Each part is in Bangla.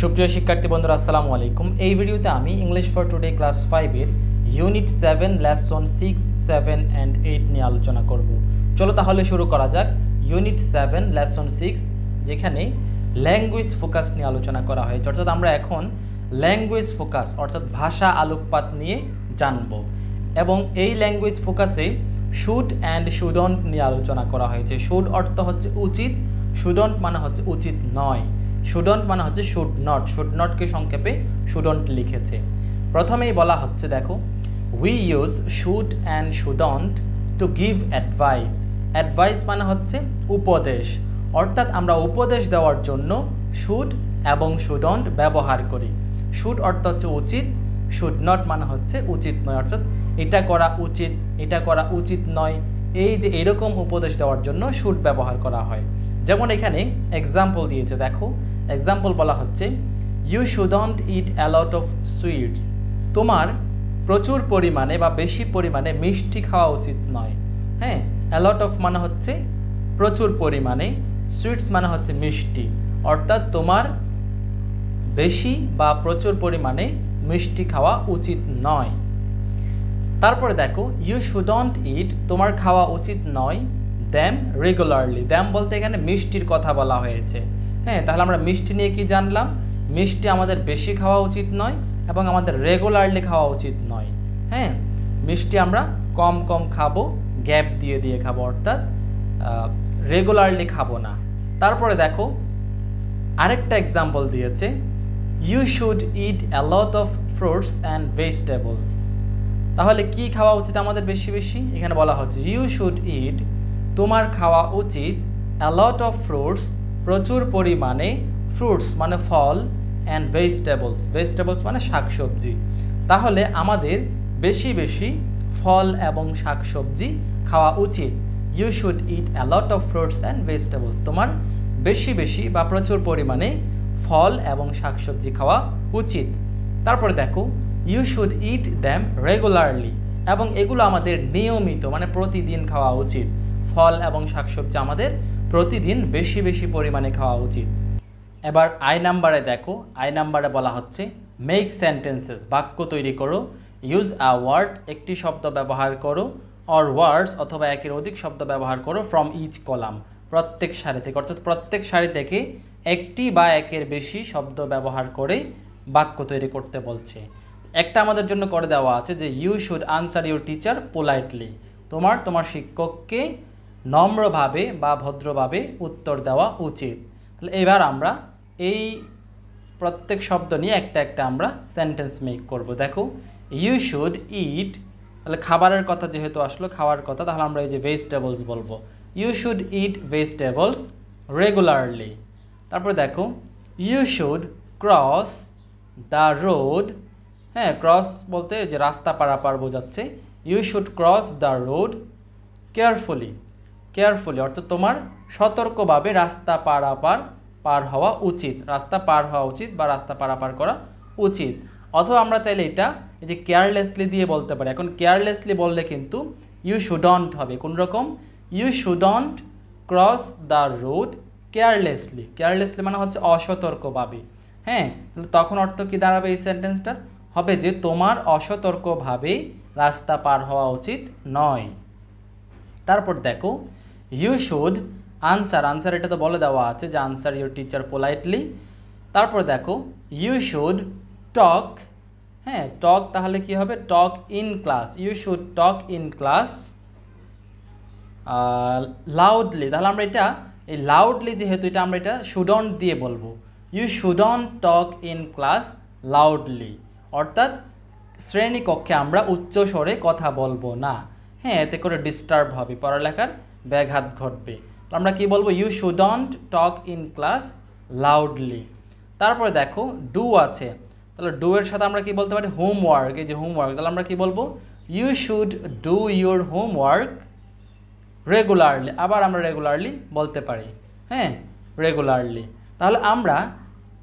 সুপ্রিয় শিক্ষার্থী বন্ধুরা আসসালামু আলাইকুম। এই ভিডিওতে আমি ইংলিশ ফর টুডে ক্লাস 5 এর ইউনিট 7 লেসন 6, 7 এন্ড 8 নিয়ে আলোচনা করব। চলো তাহলে শুরু করা যাক। ইউনিট 7 লেসন 6 যেখানে ল্যাঙ্গুয়েজ ফোকাস নিয়ে আলোচনা করা হয়েছে, অর্থাৎ আমরা এখন ল্যাঙ্গুয়েজ ফোকাস অর্থাৎ ভাষা আলোকপাত নিয়ে জানব। এবং এই ল্যাঙ্গুয়েজ ফোকাসে শুড অ্যান্ড শুডন্ট নিয়ে আলোচনা করা হয়েছে। শুড অর্থ হচ্ছে উচিত, শুডন্ট মানে হচ্ছে উচিত নয়, শুডন্ট মানে হচ্ছে শুড নট, শুড নটকে সংক্ষেপে শুডন্ট লিখেছে। প্রথমেই বলা হচ্ছে, দেখো, we use should and shouldn't to give advice. Advice মানে হচ্ছে উপদেশ, অর্থাৎ আমরা উপদেশ দেওয়ার জন্য শুড এবং শুডন্ট ব্যবহার করি। শুড অর্থ হচ্ছে উচিত, শুড নট মানে হচ্ছে উচিত নয়, অর্থাৎ এটা করা উচিত, এটা করা উচিত নয়, এই যে এরকম উপদেশ দেওয়ার জন্য শুড ব্যবহার করা হয়। যেমন এখানে এক্সাম্পল দিয়েছে, দেখো এক্সাম্পল বলা হচ্ছে you shouldn't eat a lot of sweets. তোমার প্রচুর পরিমাণে বা বেশি পরিমাণে মিষ্টি খাওয়া উচিত নয়। হ্যাঁ, অ্যা লট অফ মানে হচ্ছে প্রচুর পরিমাণে, সুইটস মানে হচ্ছে মিষ্টি, অর্থাৎ তোমার বেশি বা প্রচুর পরিমাণে মিষ্টি খাওয়া উচিত নয়। তারপরে দেখো ইউ শুডন্ট ইট, তোমার খাওয়া উচিত নয় দ্যাম রেগুলারলি। দ্যাম বলতে এখানে মিষ্টির কথা বলা হয়েছে। হ্যাঁ, তাহলে আমরা মিষ্টি নিয়ে কি জানলাম? মিষ্টি আমাদের বেশি খাওয়া উচিত নয় এবং আমাদের রেগুলারলি খাওয়া উচিত নয়। হ্যাঁ, মিষ্টি আমরা কম কম খাবো, গ্যাপ দিয়ে দিয়ে খাবো, অর্থাৎ রেগুলারলি খাবো না। তারপরে দেখো আরেকটা এক্সাম্পল দিয়েছে, you should eat a lot of fruits and vegetables. তাহলে কি খাওয়া উচিত আমাদের বেশি বেশি? এখানে বলা হচ্ছে ইউ শুড ইট, তোমার খাওয়া উচিত, অ্যা লট অফ ফ্রুটস, প্রচুর পরিমাণে, ফ্রুটস মানে ফল, অ্যান্ড ভেজিটেবলস, ভেজিটেবলস মানে শাকসবজি। তাহলে আমাদের বেশি বেশি ফল এবং শাকসবজি খাওয়া উচিত। You should eat a lot of fruits and vegetables, তোমার বেশি বেশি বা প্রচুর পরিমাণে ফল এবং শাকসবজি খাওয়া উচিত। তারপরে দেখো you should eat them regularly, এবং এগুলো আমাদের নিয়মিত মানে প্রতিদিন খাওয়া উচিত। ফল এবং শাকসবজি আমাদের প্রতিদিন বেশি বেশি পরিমাণে খাওয়া উচিত। এবার আই নাম্বারে দেখো, আই নাম্বারে বলা হচ্ছে মেক সেন্টেন্সেস, বাক্য তৈরি করো। ইউজ আ ওয়ার্ড, একটি শব্দ ব্যবহার করো, অর ওয়ার্ডস অথবা একের অধিক শব্দ ব্যবহার করো, ফ্রম ইচ কলাম, প্রত্যেক সারি থেকে, অর্থাৎ প্রত্যেক সারি থেকে একটি বা একের বেশি শব্দ ব্যবহার করে বাক্য তৈরি করতে বলছে। একটা আমাদের জন্য করে দেওয়া আছে যে you should answer your teacher politely, তোমার শিক্ষককে নম্রভাবে বা ভদ্রভাবে উত্তর দেওয়া উচিত। তাহলে এবার আমরা এই প্রত্যেক শব্দ নিয়ে একটা একটা আমরা সেন্টেন্স মেক করব। দেখো ইউ শুড ইট, তাহলে খাবারের কথা যেহেতু আসলো, খাওয়ার কথা, তাহলে আমরা এই যে ভেজিটেবলস বলবো। You should eat vegetables regularly. তারপরে দেখো you should cross the road, হ্যাঁ, ক্রস বলতে যে রাস্তা পারাপার বোঝাচ্ছে। You should cross the road carefully, carefully অর্থাৎ তোমার সতর্কভাবে রাস্তা পার হওয়া উচিত, রাস্তা পার হওয়া উচিত বা রাস্তা পারাপার করা উচিত। অথবা আমরা চাইলে এটা এই যে কেয়ারলেসলি দিয়ে বলতে পারি। এখন কেয়ারলেসলি বললে কিন্তু ইউ শুডন্ট হবে, কোন রকম? You shouldn't cross the road carelessly, carelessly মানে হচ্ছে অসতর্কভাবে। হ্যাঁ, তখন অর্থ কি দাঁড়াবে এই সেন্টেন্সটার? হবে যে তোমার অসতর্কভাবে রাস্তা পার হওয়া উচিত নয়। তারপর দেখো ইউ শুড আনসার, আনসার এটা তো বলে দেওয়া আছে যে আনসার ইউর টিচার পোলাইটলি। তারপর দেখো ইউ শুড টক, হ্যাঁ, টক তাহলে কি হবে? Talk in class, you should talk in class loudly. তাহলে আমরা এটা এই লাউডলি যেহেতু এটা আমরা এটা শুডন্ট দিয়ে বলবো। You shouldn't talk in class loudly, অর্থাৎ শ্রেণীকক্ষে আমরা উচ্চ স্বরে কথা বলবো না। হ্যাঁ, এতে করে ডিস্টার্ব হবে, পড়ালেখার ব্যাঘাত ঘটবে। আমরা কি বলবো? You shouldn't talk in class loudly. তারপরে দেখো ডু আছে, তাহলে ডু এর সাথে আমরা কি বলতে পারি? হোমওয়ার্ক, এই যে হোমওয়ার্ক, তাহলে আমরা কি বলবো? You should do your homework regularly, আবার আমরা রেগুলারলি বলতে পারি। হ্যাঁ, রেগুলারলি। তাহলে আমরা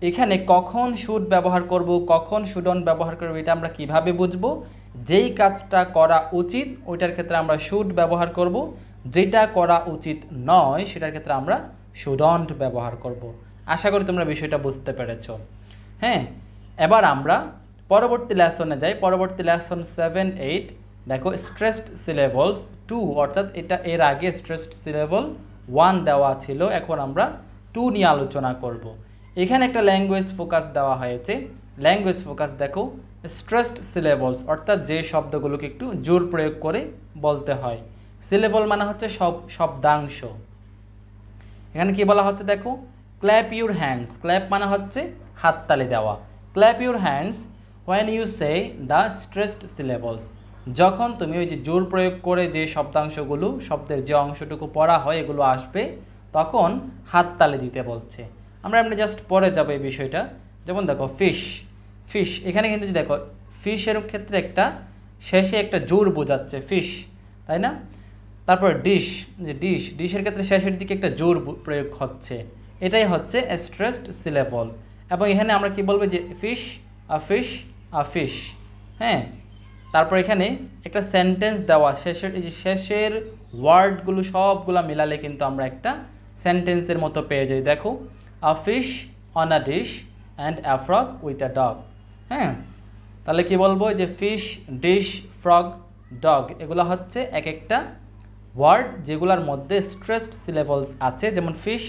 এখানে কখন শুড ব্যবহার করব, কখন শুডন্ট ব্যবহার করব, এটা আমরা কিভাবে বুঝবো? যেই কাজটা করা উচিত ওইটার ক্ষেত্রে আমরা শুড ব্যবহার করব, যেটা করা উচিত নয় সেটার ক্ষেত্রে আমরা শুডন্ট ব্যবহার করব। আশা করি তোমরা বিষয়টা বুঝতে পেরেছো। হ্যাঁ, এবার আমরা পরবর্তী লেসনে যাই। পরবর্তী লেসন 7-8 দেখো স্ট্রেসড সিলেবলস 2, অর্থাৎ এটা এর আগে স্ট্রেসড সিলেবল 1 দেওয়া ছিল, এখন আমরা 2 নিয়ে আলোচনা করব। এখানে একটা ল্যাঙ্গুয়েজ ফোকাস দেওয়া হয়েছে। ল্যাঙ্গুয়েজ ফোকাস দেখো স্ট্রেসড সিলেবলস, অর্থাৎ যে শব্দগুলোকে একটু জোর প্রয়োগ করে বলতে হয়। সিলেবল মানে হচ্ছে শব্দাংশ। এখানে কি বলা হচ্ছে দেখো, ক্ল্যাপ ইউর হ্যান্ডস। ক্ল্যাপ মানে হচ্ছে হাততালি দেওয়া। Clap your hands when you say the stressed syllables. যখন তুমি ওই যে জোর প্রয়োগ করে যে শব্দাংশগুলো, শব্দের যে অংশটুকু পড়া হয় এগুলো আসবে, তখন হাততালি দিতে বলছে। আমরা এমনি জাস্ট পড়ে যাবো এই বিষয়টা। যেমন দেখো ফিশ, ফিশ এখানে কিন্তু দেখো ফিশের ক্ষেত্রে একটা শেষে একটা জোর বোঝাচ্ছে ফিশ, তাই না? তারপর ডিশ, যে ডিশের ক্ষেত্রে শেষের দিকে একটা জোর প্রয়োগ হচ্ছে, এটাই হচ্ছে স্ট্রেসড সিলেবল। এবং এখানে আমরা কি বলবো যে ফিশ আ ফিশ আ ফিশ। হ্যাঁ, তারপর এখানে একটা সেন্টেন্স দেওয়া, শেষের এই যে শেষের ওয়ার্ডগুলো সবগুলো মিলালে কিন্তু আমরা একটা সেন্টেন্সের মতো পেয়ে যাই। দেখো আ fish on a dish and a frog with a dog. হ্যাঁ, তাহলে কি বলবো যে ফিশ, ডিশ, ফ্রগ, ডগ এগুলো হচ্ছে এক একটা ওয়ার্ড যেগুলোর মধ্যে স্ট্রেসড সিলেবলস আছে, যেমন ফিশ,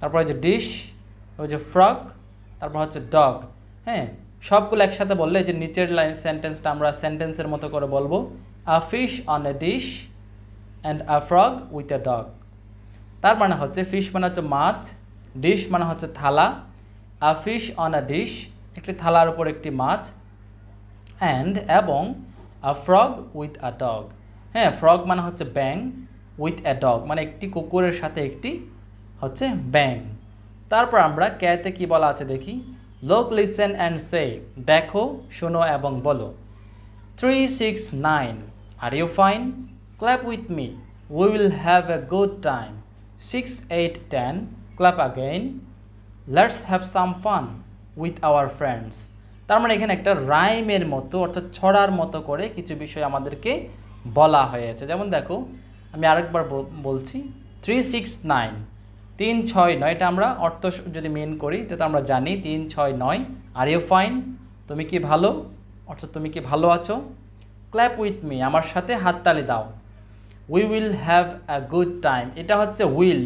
তারপর যে ডিশ, ওই যে ফ্রগ, তারপর হচ্ছে ডগ। হ্যাঁ, সবগুলো একসাথে বললে যে নিচের লাইন সেন্টেন্সটা আমরা সেন্টেন্সের মতো করে বলবো আ fish on a dish and a frog with a dog. তার মানে হচ্ছে ফিশ মানে হচ্ছে মাছ, ডিশ মানে হচ্ছে থালা, আ ফিশ অন আ ডিশ একটি থালার উপর একটি মাছ, এবং আ ফ্রগ উইথ আ ডগ। হ্যাঁ, ফ্রগ মানে হচ্ছে ব্যাং, উইথ এ ডগ মানে একটি কুকুরের সাথে একটি হচ্ছে ব্যাং। তারপর আমরা ক্যাতে কি বলা আছে দেখি, লোক লিসেন অ্যান্ড সে, দেখো, শোনো এবং বলো। 3, 6, 9 are you fine, clap with me, we will have a good time. 6, 8, 10 clap again, let's have some fun with our friends. তার মানে এখানে একটা রাইমের মতো, অর্থাৎ ছড়ার মতো করে কিছু বিষয় আমাদেরকে বলা হয়েছে। যেমন দেখো আমি আরেকবার বলছি, 3, 6, 9 3, 6, 9 এটা আমরা অর্থ যদি মেন করি এটা তো আমরা জানি 3, 6, 9। আর ইউ ফাইন তুমি কি ভালো, অর্থাৎ তুমি কি ভালো আছো। ক্ল্যাপ উইথ মি আমার সাথে হাততালি দাও। We will have a good time, এটা হচ্ছে উইল,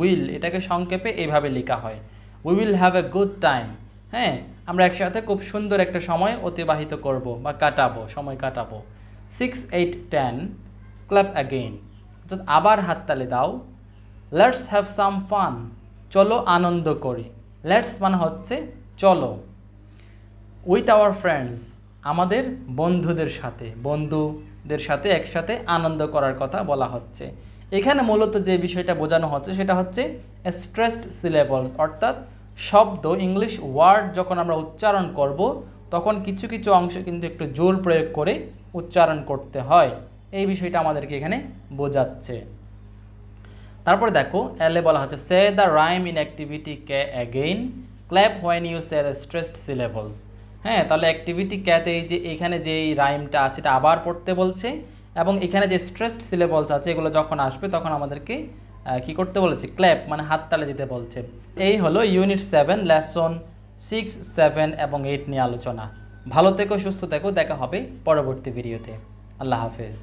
উইল এটাকে সংক্ষেপে এইভাবে লেখা হয়, we will have a good time. হ্যাঁ, আমরা একসাথে খুব সুন্দর একটা সময় অতিবাহিত করব বা কাটাবো, সময় কাটাবো। 6, 8, 10 ক্ল্যাপ অ্যাগেইন, অর্থাৎ আবার হাততালি দাও। লেটস হ্যাভ সাম ফান, চলো আনন্দ করি। লেটস মানে হচ্ছে চলো। উইথ আওয়ার ফ্রেন্ডস, আমাদের বন্ধুদের সাথে একসাথে আনন্দ করার কথা বলা হচ্ছে। এখানে মূলত যে বিষয়টা বোঝানো হচ্ছে সেটা হচ্ছে স্ট্রেসড সিলেবলস, অর্থাৎ শব্দ, ইংলিশ ওয়ার্ড যখন আমরা উচ্চারণ করব তখন কিছু কিছু অংশ কিন্তু একটু জোর প্রয়োগ করে উচ্চারণ করতে হয়, এই বিষয়টা আমাদেরকে এখানে বোঝাচ্ছে। তারপরে দেখো এলে বলা হচ্ছে say the rhyme in activity কে again, clap when you say the stressed syllables. হ্যাঁ, তাহলে অ্যাক্টিভিটি ক্যাতে এই যে এখানে যে রাইমটা আছে এটা আবার পড়তে বলছে, এবং এখানে যে স্ট্রেসড সিলেবলস আছে এগুলো যখন আসবে তখন আমাদেরকে কি করতে বলেছে, ক্ল্যাপ মানে হাততালি দিতে বলছে। এই হলো ইউনিট 7 লেসন 6, 7 এবং 8 নিয়ে আলোচনা। ভালো থেকো, সুস্থ থেকো, দেখা হবে পরবর্তী ভিডিওতে। আল্লাহ হাফেজ।